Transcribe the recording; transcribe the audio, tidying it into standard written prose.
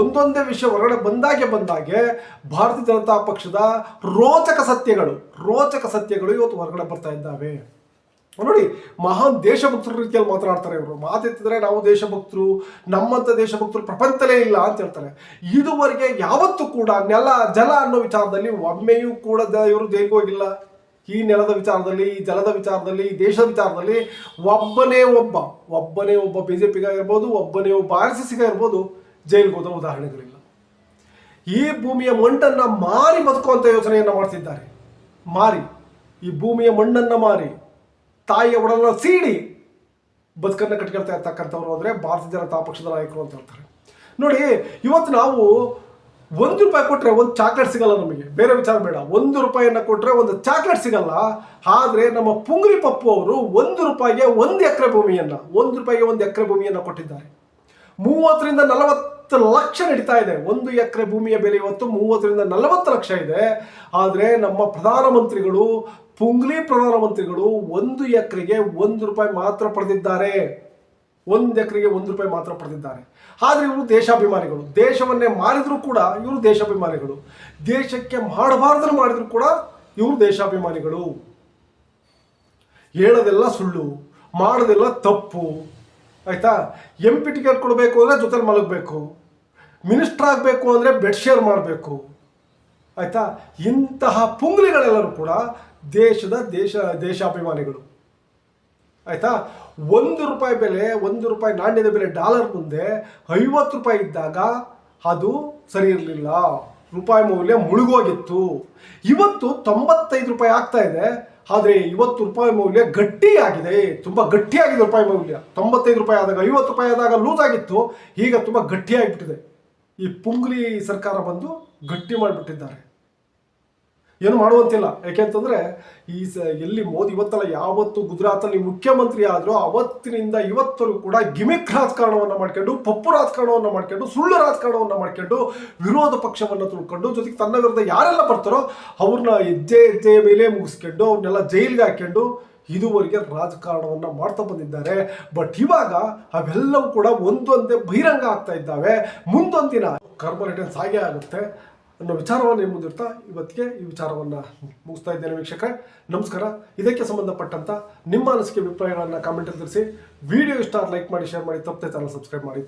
ಒಂದೊಂದೇ ವಿಷಯ ಹೊರಗಡೆ ಬಂದಾಗೆ ಭಾರತೀಯ ಜನತಾ ಪಕ್ಷದ ರೋಚಕ ಸತ್ಯಗಳು ಇವತ್ತು ಹೊರಗಡೆ ಬರ್ತಾ ಇದ್ದಾವೆ. ನೋಡಿ, ಮಹಾನ್ ದೇಶಭಕ್ತರ ರೀತಿಯಲ್ಲಿ ಮಾತನಾಡ್ತಾರೆ ಇವರು. ಮಾತೆತ್ತಿದ್ರೆ ನಾವು ದೇಶಭಕ್ತರು, ನಮ್ಮಂಥ ದೇಶಭಕ್ತರು ಪ್ರಪಂಚದಲ್ಲೇ ಇಲ್ಲ ಅಂತ ಹೇಳ್ತಾರೆ. ಇದುವರೆಗೆ ಯಾವತ್ತೂ ಕೂಡ ನೆಲ ಜಲ ಅನ್ನೋ ವಿಚಾರದಲ್ಲಿ ಒಮ್ಮೆಯೂ ಕೂಡ ಇವರು ಜೈಲಿಗೆ ಹೋಗಿಲ್ಲ. ಈ ನೆಲದ ವಿಚಾರದಲ್ಲಿ, ಈ ಜಲದ ವಿಚಾರದಲ್ಲಿ, ಈ ದೇಶದ ವಿಚಾರದಲ್ಲಿ ಒಬ್ಬನೇ ಒಬ್ಬ BJPಗಾಗಿರ್ಬೋದು, ಒಬ್ಬನೇ ಒಬ್ಬ RSSಗಾಗಿರ್ಬೋದು ಜೈಲಿಗೆ ಹೋದ ಉದಾಹರಣೆಗಳಿಲ್ಲ. ಈ ಭೂಮಿಯ ಮಣ್ಣನ್ನು ಮಾರಿ ಬದುಕುವಂಥ ಯೋಚನೆಯನ್ನು ಮಾಡ್ತಿದ್ದಾರೆ. ಈ ಭೂಮಿಯ ಮಣ್ಣನ್ನು ಮಾರಿ ತಾಯಿಯ ಒಡಲನ್ನು ಸೀಡಿ ಬದುಕನ್ನು ಕಟ್ಕೊಳ್ತಾ ಇರ್ತಕ್ಕಂಥವ್ರು ಅಂದರೆ ಭಾರತೀಯ ಜನತಾ ಪಕ್ಷದ ನಾಯಕರು ಅಂತ ಹೇಳ್ತಾರೆ. ನೋಡಿ, ಇವತ್ತು ನಾವು ₹1 ಕೊಟ್ಟರೆ ಒಂದು ಚಾಕ್ಲೇಟ್ ಸಿಗಲ್ಲ ನಮಗೆ. ಬೇರೆ ವಿಚಾರ ಬೇಡ, ₹1 ಕೊಟ್ಟರೆ ಒಂದು ಚಾಕ್ಲೇಟ್ ಸಿಗಲ್ಲ. ಆದರೆ ನಮ್ಮ ಪುಂಗ್ರಿ ಪಪ್ಪು ಅವರು ₹1ಗೆ 1 ಎಕರೆ ಭೂಮಿಯನ್ನು ₹1 ಎಕರೆ ಭೂಮಿಯನ್ನು ಕೊಟ್ಟಿದ್ದಾರೆ. 30 ರಿಂದ 40 ಲಕ್ಷ ನಡೀತಾ ಇದೆ. 1 ಎಕರೆ ಭೂಮಿಯ ಬೆಲೆ ಇವತ್ತು 30 ರಿಂದ 40 ಲಕ್ಷ ಇದೆ. ಆದರೆ ನಮ್ಮ ಪ್ರಧಾನಮಂತ್ರಿಗಳು, ಪುಂಗ್ಲಿ ಪ್ರಧಾನಮಂತ್ರಿಗಳು 1 ಎಕರೆಗೆ ₹1 ಮಾತ್ರ ಪಡೆದಿದ್ದಾರೆ. 1 ಎಕರೆಗೆ ₹1 ಮಾತ್ರ ಪಡೆದಿದ್ದಾರೆ. ಆದರೆ ಇವರು ದೇಶಾಭಿಮಾನಿಗಳು. ದೇಶವನ್ನೇ ಮಾರಿದ್ರು ಕೂಡ ಇವರು ದೇಶಾಭಿಮಾನಿಗಳು. ದೇಶಕ್ಕೆ ಮಾಡಬಾರ್ದನ್ನು ಮಾಡಿದ್ರು ಕೂಡ ಇವರು ದೇಶಾಭಿಮಾನಿಗಳು. ಹೇಳೋದೆಲ್ಲ ಸುಳ್ಳು, ಮಾಡೋದೆಲ್ಲ ತಪ್ಪು. ಆಯ್ತಾ? MP ಟಿಕೆಟ್ ಕೊಡಬೇಕು ಅಂದರೆ ಜೊತೆಲಿ ಮಲಗಬೇಕು, ಮಿನಿಸ್ಟರ್ ಆಗಬೇಕು ಅಂದರೆ ಬೆಡ್ ಶೇರ್ ಮಾಡಬೇಕು. ಆಯ್ತಾ? ಇಂತಹ ಪುಂಗ್ಲಿಗಳೆಲ್ಲರೂ ಕೂಡ ದೇಶಾಭಿಮಾನಿಗಳು. ಆಯ್ತಾ? ₹1 ಬೆಲೆ, ₹1 ನಾಣ್ಯದ ಬೆಲೆ ಡಾಲರ್ ಮುಂದೆ ₹50 ಇದ್ದಾಗ ಅದು ಸರಿ ಇರಲಿಲ್ಲ. ರೂಪಾಯಿ ಮೌಲ್ಯ ಮುಳುಗೋಗಿತ್ತು. ಇವತ್ತು ₹95 ಆಗ್ತಾ ಇದೆ. ಆದರೆ ಇವತ್ತು ರೂಪಾಯಿ ಮೌಲ್ಯ ಗಟ್ಟಿಯಾಗಿದೆ, ತುಂಬ ಗಟ್ಟಿಯಾಗಿದೆ. ರೂಪಾಯಿ ಮೌಲ್ಯ ₹95 ಆದಾಗ, ₹50 ಆದಾಗ ಲೂಸ್ ಆಗಿತ್ತು. ಈಗ ತುಂಬ ಗಟ್ಟಿಯಾಗಿಬಿಟ್ಟಿದೆ. ಈ ಪುಂಗ್ಲಿ ಸರ್ಕಾರ ಬಂದು ಗಟ್ಟಿ ಮಾಡಿಬಿಟ್ಟಿದ್ದಾರೆ. ಏನು ಮಾಡುವಂತಿಲ್ಲ. ಯಾಕೆಂತಂದರೆ ಎಲ್ಲಿ ಮೋದಿ ಇವತ್ತಲ್ಲ, ಯಾವತ್ತು ಗುಜರಾತಲ್ಲಿ ಮುಖ್ಯಮಂತ್ರಿ ಆದರೂ ಅವತ್ತಿನಿಂದ ಇವತ್ತರೂ ಕೂಡ ಗಿಮಿಕ್ ರಾಜಕಾರಣವನ್ನು ಮಾಡ್ಕೊಂಡು, ಪಪ್ಪು ರಾಜಕಾರಣವನ್ನು ಮಾಡ್ಕೊಂಡು, ಸುಳ್ಳು ರಾಜಕಾರಣವನ್ನು ಮಾಡ್ಕೊಂಡು, ವಿರೋಧ ಪಕ್ಷವನ್ನು ತುಳ್ಕೊಂಡು, ಜೊತೆಗೆ ತನ್ನ ವಿರುದ್ಧ ಯಾರೆಲ್ಲ ಬರ್ತಾರೋ ಅವ್ರನ್ನ ಹೆಜ್ಜೆಯ ಮೇಲೆ ಮುಗಿಸ್ಕೊಂಡು, ಅವ್ರನ್ನೆಲ್ಲ ಜೈಲಿಗೆ ಹಾಕ್ಕೊಂಡು ಇದುವರೆಗೆ ರಾಜಕಾರಣವನ್ನು ಮಾಡ್ತಾ ಬಂದಿದ್ದಾರೆ. ಬಟ್ ಇವಾಗ ಅವೆಲ್ಲವೂ ಕೂಡ ಒಂದೊಂದೇ ಬಹಿರಂಗ ಆಗ್ತಾ ಇದ್ದಾವೆ. ಮುಂದೊಂದಿನ ಕಾರ್ಬನ್ ರಿಟರ್ನ್ಸ್ ಆಗೇ ಆಗುತ್ತೆ ಅನ್ನೋ ವಿಚಾರವನ್ನು ಮುಂದಿರ್ತಾ ಇವತ್ತಿಗೆ ಈ ವಿಚಾರವನ್ನು ಮುಗಿಸ್ತಾ ಇದ್ದೇನೆ. ವೀಕ್ಷಕರೇ, ನಮಸ್ಕಾರ. ಇದಕ್ಕೆ ಸಂಬಂಧಪಟ್ಟಂಥ ನಿಮ್ಮ ಅನಿಸಿಕೆ, ಅಭಿಪ್ರಾಯಗಳನ್ನು ಕಾಮೆಂಟಲ್ಲಿ ತಿಳಿಸಿ. ವಿಡಿಯೋ ಇಷ್ಟ ಲೈಕ್ ಮಾಡಿ, ಶೇರ್ ಮಾಡಿ, ತಪ್ಪದೆ ಚಾನಲ್ ಸಬ್ಸ್ಕ್ರೈಬ್ ಮಾಡಿ.